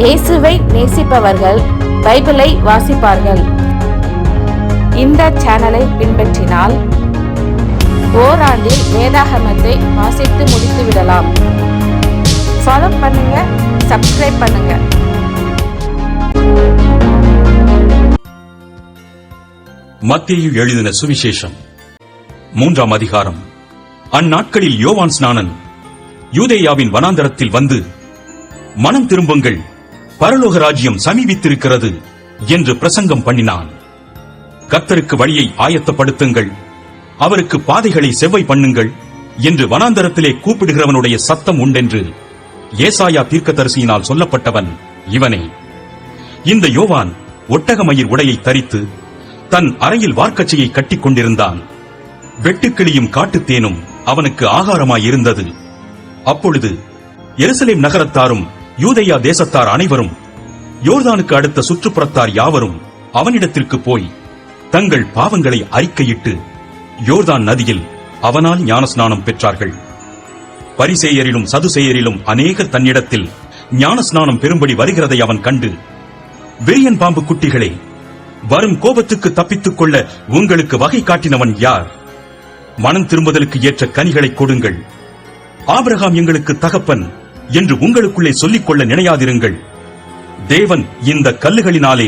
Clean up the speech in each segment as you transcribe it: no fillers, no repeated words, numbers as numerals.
இயேசுவை நேசிப்பவர்கள் பைபிளை வாசிப்பார்கள். இந்த சேனலை பின்பற்றினால் ஓராண்டில் வேதாகமத்தை வாசித்து முடித்து விடலாம். ஃபாலோ பண்ணுங்க, சப்ஸ்கிரைப் பண்ணுங்க. மத்தேயு எழுதின சுவிசேஷம் 3ஆம் அதிகாரம். அந்நாட்களில் யோவான் ஸ்நானன் யூதேயாவின் வனாந்தரத்தில் வந்து, மனம் திரும்புங்கள், பரலோக ராஜ்யம் சமீபித்திருக்கிறது என்று பிரசங்கம் பண்ணினான். கர்த்தருக்கு வழியை ஆயத்தப்படுத்துங்கள், அவருக்கு பாதைகளை செவ்வை பண்ணுங்கள் என்று வனாந்தரத்திலே கூப்பிடுகிறவனுடைய சத்தம் உண்டென்று ஏசாயா தீர்க்கதரிசியினால் சொல்லப்பட்டவன் இவனே. இந்த யோவான் ஒட்டகமயிர் உடையை தரித்து தன் அறையில் வார்க்கச்சையை கட்டிக் கொண்டிருந்தான். வெட்டுக்கிளியும் காட்டுத்தேனும் அவனுக்கு ஆகாரமாயிருந்தது. அப்பொழுது எருசலேம் நகரத்தாரும் யூதேயா தேசத்தார் அனைவரும், யோர்தானுக்கு அடுத்த சுற்றுப்புறத்தார் யாவரும் அவனிடத்திற்கு போய் தங்கள் பாவங்களை அறிக்கையிட்டு யோர்தான் நதியில் அவனால் ஞானஸ்நானம் பெற்றார்கள். பரிசேயரிலும் சதுசேயரிலும் அநேகர் தன்னிடத்தில் ஞானஸ்நானம் பெறும்படி வருகிறதை அவன் கண்டு, விரியன் பாம்பு குட்டிகளே, வரும் கோபத்துக்கு தப்பித்துக் கொள்ள உங்களுக்கு வகை காட்டினவன் யார்? மனம் திரும்புதலுக்கு ஏற்ற கனிகளை கொடுங்கள். ஆபிரகாம் எங்களுக்கு தகப்பன் என்று உங்களுக்குள்ளே சொல்லிக் கொள்ள நினையாதிருங்கள். தேவன் இந்த கல்லுகளினாலே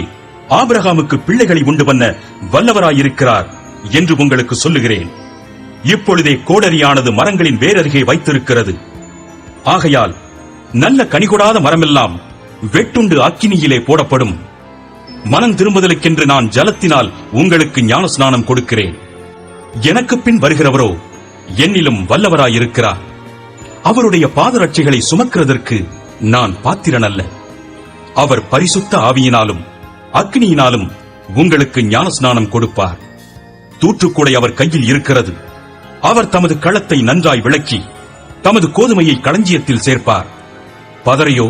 ஆபிரகாமுக்கு பிள்ளைகளை உண்டு பண்ண வல்லவராயிருக்கிறார் என்று உங்களுக்கு சொல்லுகிறேன். இப்பொழுதே கோடரியானது மரங்களின் வேரருகே வைத்திருக்கிறது. ஆகையால் நல்ல கனிகொடாத மரமெல்லாம் வெட்டுண்டு அக்கினியிலே போடப்படும். மனம் திரும்புதலுக்கென்று நான் ஜலத்தினால் உங்களுக்கு ஞானஸ்நானம் கொடுக்கிறேன். எனக்கு பின் வருகிறவரோ என்னிலும் வல்லவராயிருக்கிறார். அவருடைய பாதரட்சைகளை சுமக்கிறதற்கு நான் பாத்திரன் அல்ல. அவர் பரிசுத்த ஆவியினாலும் அக்னியினாலும் உங்களுக்கு ஞானஸ்நானம் கொடுப்பார். தூற்றுக்கூடை அவர் கையில் இருக்கிறது. அவர் தமது களத்தை நன்றாய் விளக்கி தமது கோதுமையை களஞ்சியத்தில் சேர்ப்பார். பதரையோ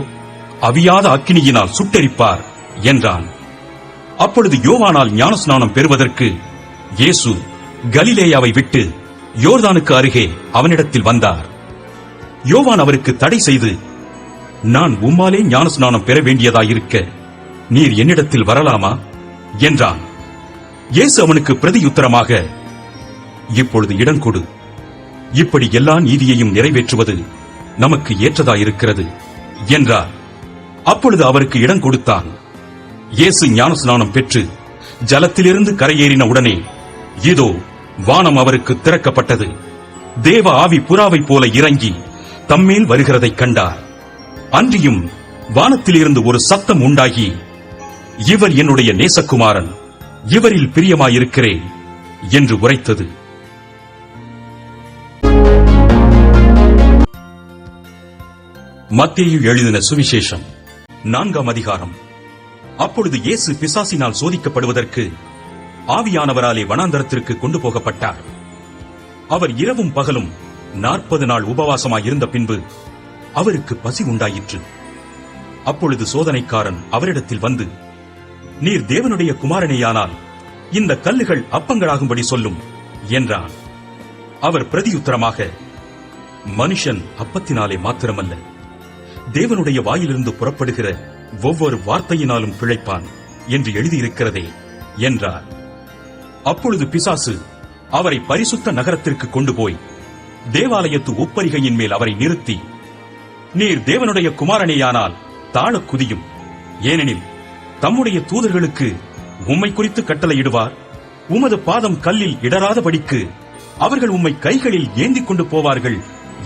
அவியாத அக்கினியினால் சுட்டெரிப்பார் என்றான். அப்பொழுது யோவானால் ஞானஸ்நானம் பெறுவதற்கு இயேசு கலிலேயாவை விட்டு யோர்தானுக்கு அருகே அவனிடத்தில் வந்தார். யோவான் அவருக்கு தடை செய்து, நான் உம்மாலே ஞானஸ்நானம் பெற வேண்டியதாயிருக்க நீர் என்னிடத்தில் வரலாமா என்றான். இயேசு அவனுக்கு பிரதியுத்தரமாக, இப்பொழுது இடம் கொடு. இப்படி எல்லா நீதியையும் நிறைவேற்றுவது நமக்கு ஏற்றதாயிருக்கிறது என்றார். அப்பொழுது அவருக்கு இடம் கொடுத்தான். இயேசு ஞானஸ்நானம் பெற்று ஜலத்திலிருந்து கரையேறின உடனே இதோ வானம் அவருக்கு திறக்கப்பட்டது. தேவ ஆவி புறாவைப் போல இறங்கி தம்மேல் வருகிறதைக் கண்டார். அன்றியும் வானத்திலிருந்து ஒரு சத்தம் உண்டாகி, இவர் என்னுடைய நேசகுமாரன், இவரில் பிரியமாயிருக்கிறேன் என்று உரைத்தது. மத்தேயு எழுதின சுவிசேஷம் 4ஆம் அதிகாரம். அப்பொழுது இயேசு பிசாசினால் சோதிக்கப்படுவதற்கு ஆவியானவராலே வனாந்தரத்திற்கு கொண்டு போகப்பட்டார். அவர் இரவும் பகலும் 40 நாள் உபவாசமாயிருந்த பின்பு அவருக்கு பசி உண்டாயிற்று. அப்பொழுது சோதனைக்காரன் அவரிடத்தில் வந்து, நீர் தேவனுடைய குமாரனேயானால் இந்த கல்லுகள் அப்பங்களாகும்படி சொல்லும் என்றான். அவர் பிரதியுத்தரமாக, மனுஷன் அப்பத்தினாலே மாத்திரமல்ல, தேவனுடைய வாயிலிருந்து புறப்படுகிற ஒவ்வொரு வார்த்தையினாலும் பிழைப்பான் என்று எழுதியிருக்கிறதே என்றார். அப்பொழுது பிசாசு அவரை பரிசுத்த நகரத்திற்கு கொண்டு போய் தேவாலயத்து உப்பரிகையின் மேல் அவரை நிறுத்தி, நீர் தேவனுடைய குமாரனேயானால் தாழ குதியும். ஏனெனில் தம்முடைய தூதர்களுக்கு உம்மை குறித்து கட்டளையிடுவார். உமது பாதம் கல்லில் இடராதபடிக்கு அவர்கள் உம்மை கைகளில் ஏந்திக் கொண்டு போவார்கள்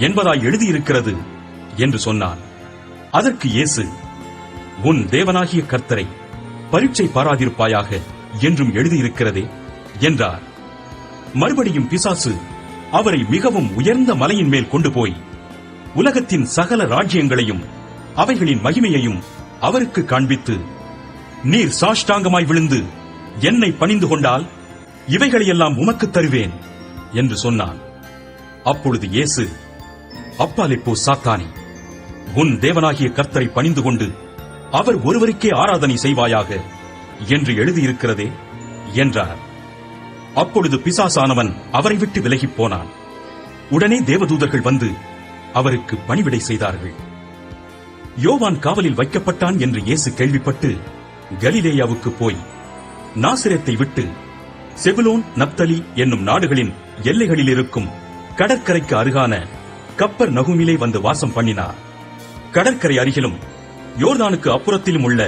என்பதாய் எழுதியிருக்கிறது என்று சொன்னார். அதற்கு இயேசு, உன் தேவனாகிய கர்த்தரை பரீட்சை பாராதிருப்பாயாக என்றும் எழுதியிருக்கிறதே என்றார். மறுபடியும் பிசாசு அவரை மிகவும் உயர்ந்த மலையின் மேல் கொண்டு போய் உலகத்தின் சகல ராஜ்யங்களையும் அவைகளின் மகிமையையும் அவருக்கு காண்பித்து, நீர் சாஷ்டாங்கமாய் விழுந்து என்னை பணிந்து கொண்டால் இவைகளையெல்லாம் உமக்கு தருவேன் என்று சொன்னான். அப்பொழுது இயேசு, அப்பாலே போ சாத்தானே, உன் தேவனாகிய கர்த்தரை பணிந்து கொண்டு அவர் ஒருவருக்கே ஆராதனை செய்வாயாக என்று எழுதியிருக்கிறதே என்றார். அப்பொழுது பிசாசானவன் அவரை விட்டு விலகிப் போனான். உடனே தேவதூதர்கள் வந்து அவருக்கு பணிவிடை செய்தார்கள். யோவான் காவலில் வைக்கப்பட்டான் என்று இயேசு கேள்விப்பட்டு கலிலேயாவுக்கு போய் நாசரேத்தை விட்டு செபுலோன் நப்தலி என்னும் நாடுகளின் எல்லைகளில் இருக்கும் கடற்கரைக்கு அருகான கப்பர் நகுமிலே வந்து வாசம் பண்ணினார். கடற்கரை அருகிலும் யோர்தானுக்கு அப்புறத்திலும் உள்ள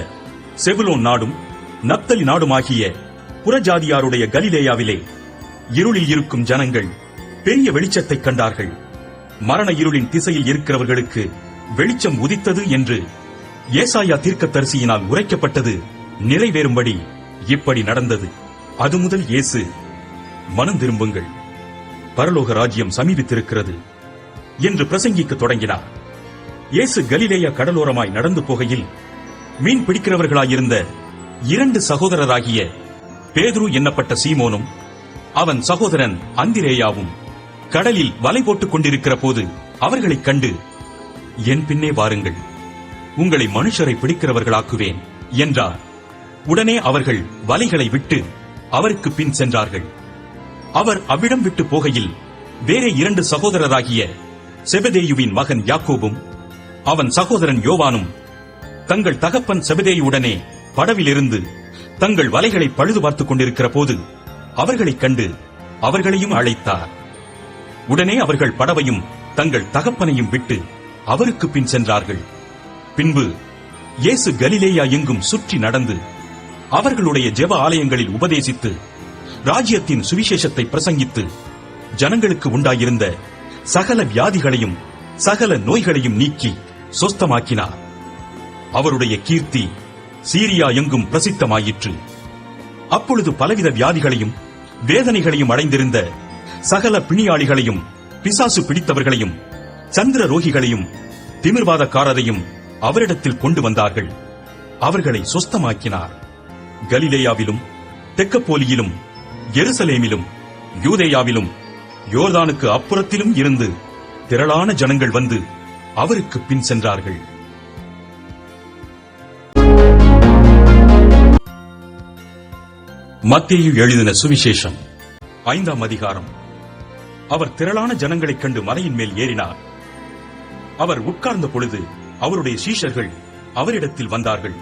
செபுலோன் நாடும் நப்தலி நாடுமாகிய புறஜாதியாருடைய கலிலேயாவிலே இருளில் இருக்கும் ஜனங்கள் பெரிய வெளிச்சத்தைக் கண்டார்கள். மரண இருளின் திசையில் இருக்கிறவர்களுக்கு வெளிச்சம் உதித்தது என்று ஏசாயா தீர்க்கதரிசியினால் உரைக்கப்பட்டது நிறைவேறும்படி இப்படி நடந்தது. அது முதல் இயேசு, மனம் திரும்புங்கள், பரலோக ராஜ்யம் சமீபித்திருக்கிறது என்று பிரசங்கிக்க தொடங்கினார். இயேசு கலிலேயா கடலோரமாய் நடந்து போகையில் மீன் பிடிக்கிறவர்களாயிருந்த 2 சகோதரராகிய பேதுரு என்னப்பட்ட சீமோனும் அவன் சகோதரன் அந்திரேயாவும் கடலில் வலை போட்டுக் கொண்டிருக்கிற போது அவர்களைக் கண்டு, என் பின்னே வாருங்கள், உங்களை மனுஷரை பிடிக்கிறவர்களாக்குவேன் என்றார். உடனே அவர்கள் வலைகளை விட்டு அவருக்கு பின் சென்றார்கள். அவர் அவ்விடம் விட்டு போகையில் வேறே 2 சகோதரராகிய செபதேயுவின் மகன் யாக்கோபும் அவன் சகோதரன் யோவானும் தங்கள் தகப்பன் செபதேயுடனே படவிலிருந்து தங்கள் வலைகளை பழுது பார்த்துக் கொண்டிருக்கிற போது அவர்களைக் கண்டு அவர்களையும் அழைத்தார். உடனே அவர்கள் படவையும் தங்கள் தகப்பனையும் விட்டு அவருக்கு பின் சென்றார்கள். பின்பு இயேசு கலிலேயா எங்கும் சுற்றி நடந்து அவர்களுடைய ஜெப ஆலயங்களில் உபதேசித்து ராஜ்யத்தின் சுவிசேஷத்தை பிரசங்கித்து ஜனங்களுக்கு உண்டாயிருந்த சகல வியாதிகளையும் சகல நோய்களையும் நீக்கி சொஸ்தமாக்கினார். அவருடைய கீர்த்தி சீரியா எங்கும் பிரசித்தமாயிற்று. அப்பொழுது பலவித வியாதிகளையும் வேதனைகளையும் அடைந்திருந்த சகல பிணியாளிகளையும் பிசாசு பிடித்தவர்களையும் சந்திர ரோகிகளையும் திமிர்வாதக்காரரையும் அவரிடத்தில் கொண்டு வந்தார்கள். அவர்களை சொஸ்தமாக்கினார். கலிலேயாவிலும் தெக்கப்போலியிலும் எருசலேமிலும் யூதேயாவிலும் யோர்தானுக்கு அப்புறத்திலும் இருந்து திரளான ஜனங்கள் வந்து அவருக்கு பின் சென்றார்கள். மத்தேயு எழுதின சுவிசேஷம் 5ஆம் அதிகாரம். அவர் திரளான ஜனங்களைக் கண்டு மலையின் மேல் ஏறினார். அவர் உட்கார்ந்த பொழுது அவருடைய சீஷர்கள் அவரிடத்தில் வந்தார்கள்.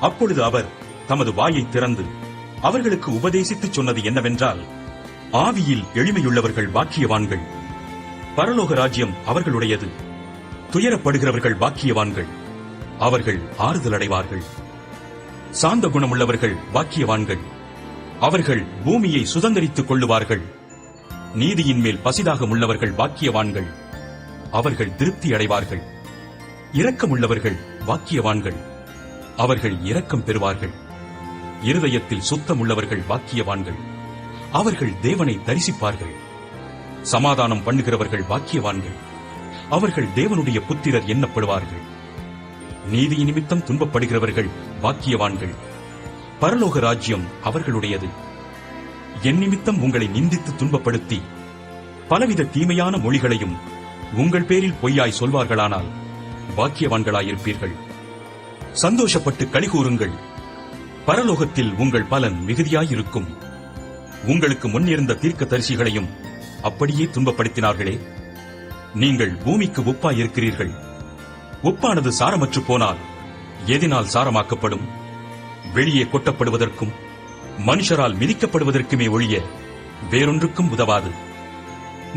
அப்பொழுது அவர் தமது வாயை திறந்து அவர்களுக்கு உபதேசித்துச் சொன்னது என்னவென்றால், ஆவியில் எளிமையுள்ளவர்கள் பாக்கியவான்கள், பரலோக ராஜ்யம் அவர்களுடையது. துயரப்படுகிறவர்கள் பாக்கியவான்கள், அவர்கள் ஆறுதல் அடைவார்கள். சாந்த குணமுள்ளவர்கள் பாக்கியவான்கள், அவர்கள் பூமியை சுதந்தரித்துக் கொள்ளுவார்கள். நீதியின் மேல் பசிதாகம் உள்ளவர்கள் பாக்கியவான்கள், அவர்கள் திருப்தி அடைவார்கள். இரக்கமுள்ளவர்கள் பாக்கியவான்கள், அவர்கள் இரக்கம் பெறுவார்கள். இருதயத்தில் சுத்தம் உள்ளவர்கள் பாக்கியவான்கள், அவர்கள் தேவனை தரிசிப்பார்கள். சமாதானம் பண்ணுகிறவர்கள் பாக்கியவான்கள், அவர்கள் தேவனுடைய புத்திரர் எண்ணப்படுவார்கள். நீதி நிமித்தம் துன்பப்படுகிறவர்கள் பாக்கியவான்கள், பரலோக ராஜ்யம் அவர்களுடையது. என் நிமித்தம் உங்களை நிந்தித்து துன்பப்படுத்தி பலவித தீமையான மொழிகளையும் உங்கள் பேரில் பொய்யாய் சொல்வார்களானால் பாக்கியவான்களாயிருப்பீர்கள். சந்தோஷப்பட்டு களிகூறுங்கள், பரலோகத்தில் உங்கள் பலன் மிகுதியாயிருக்கும். உங்களுக்கு முன்னிருந்த தீர்க்கதரிசிகளையும் அப்படியே துன்பப்படுத்தினார்களே. நீங்கள் பூமிக்கு உப்பாயிருக்கிறீர்கள். உப்பானது சாரமற்று போனால் எதினால் சாரமாக்கப்படும்? வெளியே கொட்டப்படுவதற்கும் மனுஷரால் மிதிக்கப்படுவதற்குமே ஒழிய வேறொன்றுக்கும் உதவாது.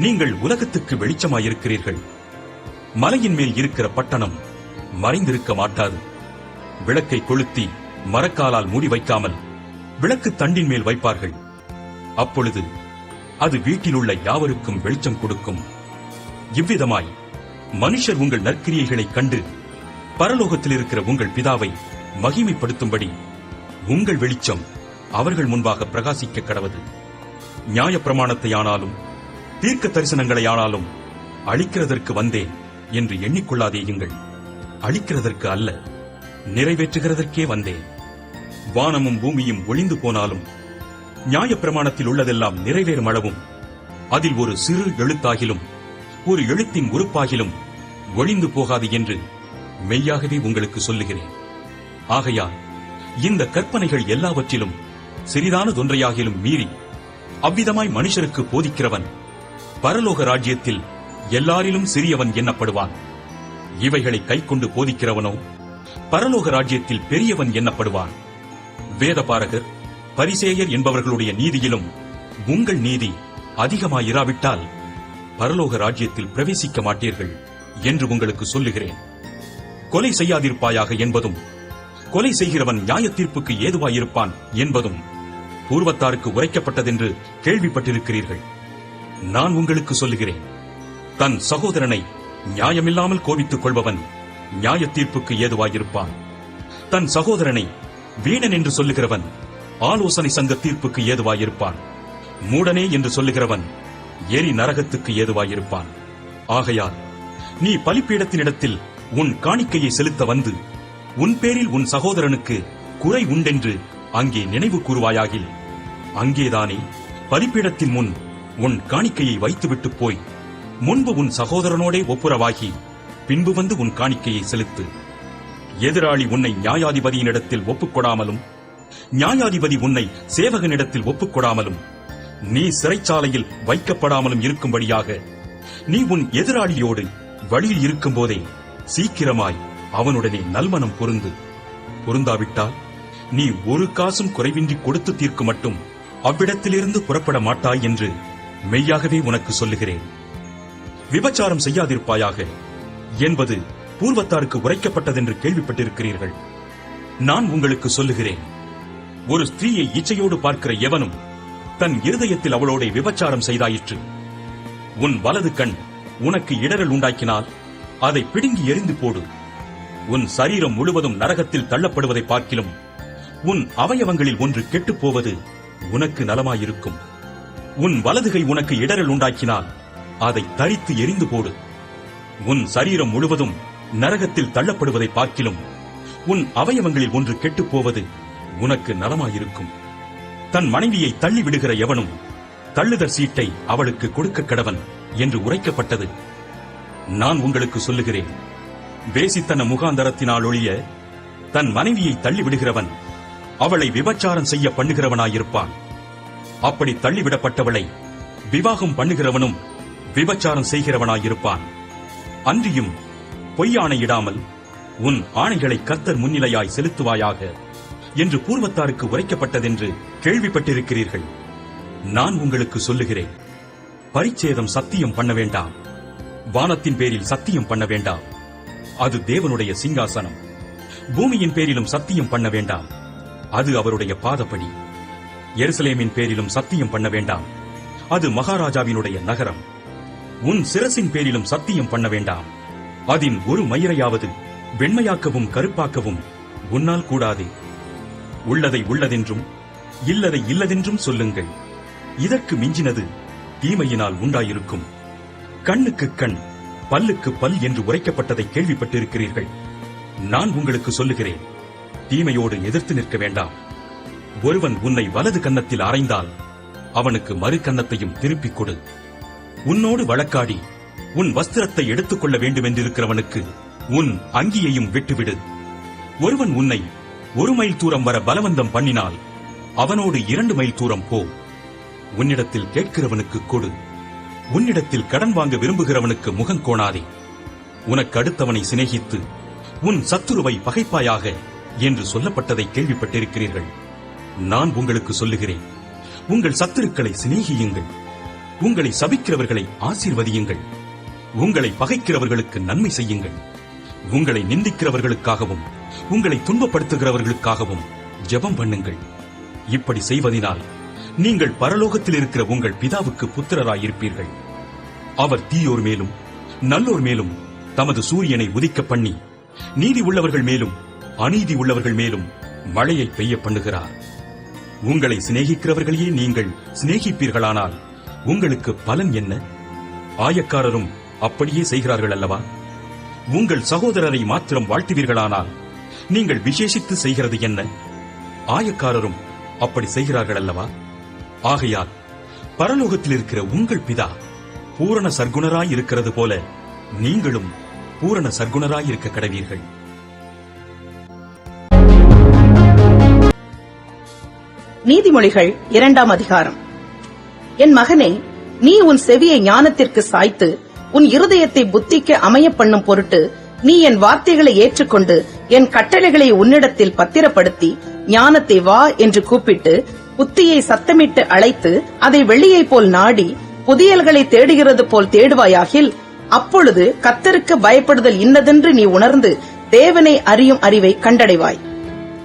நீங்கள் உலகத்துக்கு வெளிச்சமாயிருக்கிறீர்கள். மலையின் மேல் இருக்கிற பட்டணம் மறைந்திருக்க மாட்டாது. விளக்கை கொளுத்தி மரக்காலால் மூடி வைக்காமல் விளக்கு தண்டின் மேல் வைப்பார்கள். அப்பொழுது அது வீட்டிலுள்ள யாவருக்கும் வெளிச்சம் கொடுக்கும். இவ்விதமாய் மனுஷர் உங்கள் நற்கிரியைகளைக் கண்டு பரலோகத்தில் இருக்கிற உங்கள் பிதாவை மகிமைப்படுத்தும்படி உங்கள் வெளிச்சம் அவர்கள் முன்பாக பிரகாசிக்க கடவது. நியாயப்பிரமாணத்தையானாலும் தீர்க்க தரிசனங்களையானாலும் அழிக்கிறதற்கு வந்தேன் என்று எண்ணிக்கொள்ளாதேயுங்கள். அழிக்கிறதற்கு அல்ல, நிறைவேற்றுகிறதற்கே வந்தேன். வானமும் பூமியும் ஒளிந்து போனாலும் நியாயப்பிரமாணத்தில் உள்ளதெல்லாம் நிறைவேறும் அளவும் அதில் ஒரு சிறு எழுத்தாகிலும் ஒரு எழுத்தின் உறுப்பாகிலும் ஒளிந்து போகாது என்று மெய்யாகவே உங்களுக்கு சொல்லுகிறேன். ஆகையால் இந்த கற்பனைகள் எல்லாவற்றிலும் சிறிதானதொன்றையாகிலும் மீறி அவ்விதமாய் மனுஷருக்கு போதிக்கிறவன் பரலோக ராஜ்யத்தில் எல்லாரிலும் சிறியவன் எண்ணப்படுவான். இவைகளை கைக்கொண்டு போதிக்கிறவனோ பரலோக ராஜ்யத்தில் பெரியவன் எண்ணப்படுவான். வேதபாரகர், பரிசேயர் என்பவர்களுடைய நீதியிலும் உங்கள் நீதி அதிகமாயிராவிட்டால் பரலோக ராஜ்யத்தில் பிரவேசிக்க மாட்டீர்கள் என்று உங்களுக்கு சொல்லுகிறேன். கொலை செய்யாதிருப்பாயாக என்பதும் கொலை செய்கிறவன் நியாய தீர்ப்புக்கு ஏதுவாயிருப்பான் என்பதும் பூர்வத்தாருக்கு உரைக்கப்பட்டதென்று கேள்விப்பட்டிருக்கிறீர்கள். நான் உங்களுக்கு சொல்லுகிறேன், தன் சகோதரனை நியாயமில்லாமல் கோபித்துக் கொள்பவன் நியாய தீர்ப்புக்கு ஏதுவாயிருப்பான். தன் சகோதரனை வீணன் என்று சொல்லுகிறவன் ஆலோசனை சங்க தீர்ப்புக்கு ஏதுவாயிருப்பான். மூடனே என்று சொல்லுகிறவன் எரி நரகத்துக்கு ஏதுவாயிருப்பான். ஆகையால் நீ பலிப்பீடத்தினிடத்தில் உன் காணிக்கையை செலுத்த வந்து உன் பேரில் உன் சகோதரனுக்கு குறை உண்டென்று அங்கே நினைவு கூறுவாயாகில், அங்கேதானே பலிப்பீடத்தின் முன் உன் காணிக்கையை வைத்துவிட்டு போய் முன்பு உன் சகோதரனோடே ஒப்புரவாகி பின்பு வந்து உன் காணிக்கையை செலுத்து. எதிராளி உன்னை நியாயாதிபதியினிடத்தில் ஒப்புக்கொடாமலும் நியாயாதிபதி உன்னை சேவகனிடத்தில் ஒப்புக்கொடாமலும் நீ சிறைச்சாலையில் வைக்கப்படாமலும் இருக்கும்படியாக நீ உன் எதிராளியோடு வழியில் இருக்கும்போதே சீக்கிரமாய் அவனுடனே நல்மனம் பொருந்து. பொருந்தாவிட்டால் நீ ஒரு காசும் குறைவின்றி கொடுத்து தீர்க்கு மட்டும் அவ்விடத்திலிருந்து புறப்பட மாட்டாய் என்று மெய்யாகவே உனக்கு சொல்லுகிறேன். விபச்சாரம் செய்யாதிருப்பாயாக என்பது பூர்வத்தாருக்கு உரைக்கப்பட்டதென்று கேள்விப்பட்டிருக்கிறீர்கள். நான் உங்களுக்கு சொல்லுகிறேன், ஒரு ஸ்திரீயை இச்சையோடு பார்க்கிற எவனும் தன் இருதயத்தில் அவளோட விபச்சாரம் செய்தாயிற்று. உன் வலது கண் உனக்கு இடரல் உண்டாக்கினால் அதை பிடுங்கி எறிந்து போடு. உன் சரீரம் முழுவதும் நரகத்தில் தள்ளப்படுவதை பார்க்கிலும் உன் அவயவங்களில் ஒன்று கெட்டுப் போவது உனக்கு நலமாயிருக்கும். உன் வலதுகை உனக்கு இடரல் உண்டாக்கினால் அதை தரித்து எறிந்து போடு. உன் சரீரம் முழுவதும் நரகத்தில் தள்ளப்படுவதை பார்க்கிலும் உன் அவயவங்களில் ஒன்று கெட்டுப் போவது உனக்கு நலமாயிருக்கும். தன் மனைவியை தள்ளி விடுகிற எவனும் தள்ளுதற் சீட்டை அவளுக்கு கொடுக்க கடவன் என்று உரைக்கப்பட்டது. நான் உங்களுக்கு சொல்லுகிறேன், வேசித்தன முகாந்தரத்தினால் ஒழிய தன் மனைவியை தள்ளி விடுகிறவன் அவளை விபச்சாரம் செய்ய பண்ணுகிறவனாயிருப்பான். அப்படி தள்ளிவிடப்பட்டவளை விவாகம் பண்ணுகிறவனும் விபச்சாரம் செய்கிறவனாயிருப்பான். அன்றியும் பொய்யாணையிடாமல் உன் ஆணைகளை கர்த்தர் முன்னிலையாய் செலுத்துவாயாக என்று பூர்வத்தாருக்கு உரைக்கப்பட்டதென்று கேள்விப்பட்டிருக்கிறீர்கள். நான் உங்களுக்கு சொல்லுகிறேன், பரிச்சேதம் சத்தியம் பண்ண வேண்டாம், வானத்தின் பேரில் சத்தியம் பண்ண வேண்டாம், அது தேவனுடைய சிங்காசனம். பூமியின் பேரிலும் சத்தியம் பண்ண வேண்டாம், அது அவருடைய பாதப்படி. எருசலேமின் பேரிலும் சத்தியம் பண்ண வேண்டாம், அது மகாராஜாவினுடைய நகரம். உன் சிரசின் பேரிலும் சத்தியம் பண்ண வேண்டாம், அதின் ஒரு மயிரையாவது வெண்மையாக்கவும் கருப்பாக்கவும் உன்னால் கூடாது. உள்ளதை உள்ளதென்றும் இல்லதை இல்லதென்றும் சொல்லுங்கள். இதற்கு மிஞ்சினது தீமையினால் உண்டாயிருக்கும். கண்ணுக்கு கண், பல்லுக்கு பல் என்று உரைக்கப்பட்டதை கேள்விப்பட்டிருக்கிறீர்கள். நான் உங்களுக்கு சொல்லுகிறேன், தீமையோடு எதிர்த்து நிற்க வேண்டாம். ஒருவன் உன்னை வலது கன்னத்தில் அறைந்தால் அவனுக்கு மறு கன்னத்தையும் திருப்பிக் கொடு. உன்னோடு வழக்காடி உன் வஸ்திரத்தை எடுத்துக் கொள்ள வேண்டுமென்றிருக்கிறவனுக்கு உன் அங்கியையும் விட்டுவிடு. ஒருவன் உன்னை 1 மைல் தூரம் வர பலவந்தம் பண்ணினால் அவனோடு 2 மைல் தூரம் போ. உன்னிடத்தில் கேட்கிறவனுக்கு கொடு, உன்னிடத்தில் கடன் வாங்க விரும்புகிறவனுக்கு முகம் கோணாதே. உனக்கு அடுத்தவனை சிநேகித்து உன் சத்துருவை பகைப்பாயாக என்று சொல்லப்பட்டதை கேள்விப்பட்டிருக்கிறீர்கள். நான் உங்களுக்கு சொல்லுகிறேன், உங்கள் சத்துருக்களை சிநேகியுங்கள், உங்களை சபிக்கிறவர்களை ஆசீர்வதியுங்கள், உங்களை பகைக்கிறவர்களுக்கு நன்மை செய்யுங்கள், உங்களை நிந்திக்கிறவர்களுக்காகவும் உங்களை துன்பப்படுத்துகிறவர்களுக்காகவும் ஜெபம் பண்ணுங்கள். இப்படி செய்வதினால் நீங்கள் பரலோகத்தில் இருக்கிற உங்கள் பிதாவுக்கு புத்திரராயிருப்பீர்கள். அவர் தீயோர் மேலும் நல்லோர் மேலும் தமது சூரியனை உதிக்க பண்ணி நீதி உள்ளவர்கள் மேலும் அநீதி உள்ளவர்கள் மேலும் மழையை பெய்ய பண்ணுகிறார். உங்களை சிநேகிக்கிறவர்களையே நீங்கள் சிநேகிப்பீர்களானால் உங்களுக்கு பலன் என்ன? ஆயக்காரரும் அப்படியே செய்கிறார்கள் அல்லவா? உங்கள் சகோதரரை மாத்திரம் வாழ்த்துவீர்களானால் நீங்கள் விசேஷித்து செய்கிறது என்ன? ஆயக்காரரும் அப்படி செய்கிறார்கள் அல்லவா? ஆகையால் பரலோகத்தில் இருக்கிற உங்கள் பிதா பூரண சர்க்குணராய் இருக்கிறது போல நீங்களும் பூரண சர்க்குணராய் இருக்க கடவீர்கள். நீதிமொழிகள் 2ஆம் அதிகாரம். என் மகனே, நீ உன் செவியை ஞானத்திற்கு சாய்த்து உன் இருதயத்தை புத்திக்கு அமைய பண்ணும் பொருட்டு நீ என் வார்த்தைகளை ஏற்றுக்கொண்டு என் கட்டளைகளை உன்னிடத்தில் பத்திரப்படுத்தி ஞானத்தை வா என்று கூப்பிட்டு புத்தியை சத்தமிட்டு அழைத்து அதை வெள்ளியைப் போல் நாடி புதியல்களை தேடுகிறது போல் தேடுவாயாகில், அப்பொழுது கர்த்தருக்கு பயப்படுதல் இன்னதென்று நீ உணர்ந்து தேவனை அறியும் அறிவை கண்டடைவாய்.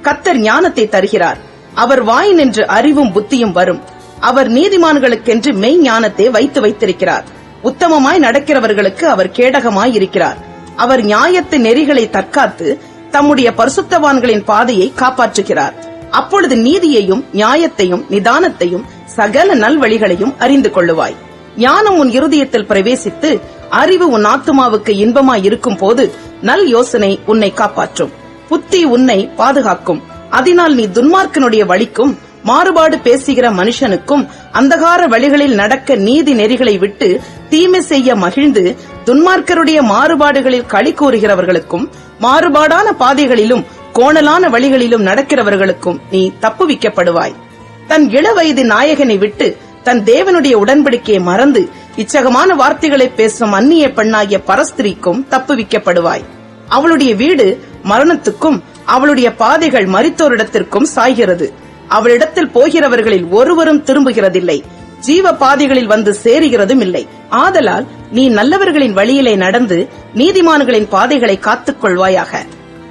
கர்த்தர் ஞானத்தை தருகிறார். அவர் வாய் நின்று அறிவும் புத்தியும் வரும். அவர் நீதிமான்களுக்கென்று மெய் ஞானத்தை வைத்திருக்கிறார். உத்தமமாய் நடக்கிறவர்களுக்கு அவர் கேடகமாய் இருக்கிறார். அவர் நியாயத்து நெறிகளை தற்காத்து தம்முடைய பரிசுத்தவான்களின் பாதையை காப்பாற்றுகிறார். அப்பொழுது நீதியையும் நியாயத்தையும் நிதானத்தையும் சகல நல்வழிகளையும் அறிந்து கொள்ளுவாய். ஞானம் உன் இருதயத்தில் பிரவேசித்து அறிவு உன் ஆத்துமாவுக்கு இன்பமாய் இருக்கும் போது நல் யோசனை உன்னை காப்பாற்றும். புத்தி உன்னை பாதுகாக்கும். அதனால் நீ துன்மார்க்கனுடைய வழிக்கும் மாறுபாடு பேசுகிற மனுஷனுக்கும் அந்தகார வழிகளில் நடக்க நீதி நெறிகளை விட்டு தீமை செய்ய மகிழ்ந்து துன்மார்க்கருடைய மாறுபாடுகளில் களி கூறுகிறவர்களுக்கும் மாறுபாடான பாதைகளிலும் கோணலான வழிகளிலும் நடக்கிறவர்களுக்கும் நீ தப்புவிக்கப்படுவாய். தன் இளவயது நாயகனை விட்டு தன் தேவனுடைய உடன்படிக்கையை மறந்து இச்சகமான வார்த்தைகளை பேசும் அந்நிய பெண்ணாகிய பரஸ்திரிக்கும் தப்புவிக்கப்படுவாய். அவளுடைய வீடு மரணத்துக்கும் அவளுடைய பாதைகள் மரித்தோரிடத்திற்கும் சாய்கிறது. அவளிடத்தில் போகிறவர்களில் ஒருவரும் திரும்புகிறதில்லை, ஜீவ பாதைகளில் வந்து சேருகிறதும் இல்லை. ஆதலால் நீ நல்லவர்களின் வழியிலே நடந்து நீதிமான்களின் பாதைகளை காத்துக் கொள்வாயாக.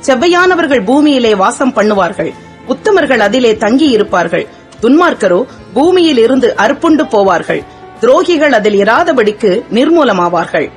செவ்வையானவர்கள் பூமியிலே வாசம் பண்ணுவார்கள், உத்தமர்கள் அதிலே தங்கியிருப்பார்கள். துன்மார்க்கரோ பூமியில் இருந்து அறுப்புண்டு போவார்கள், துரோகிகள் அதில் இராதபடிக்கு நிர்மூலமாவார்கள்.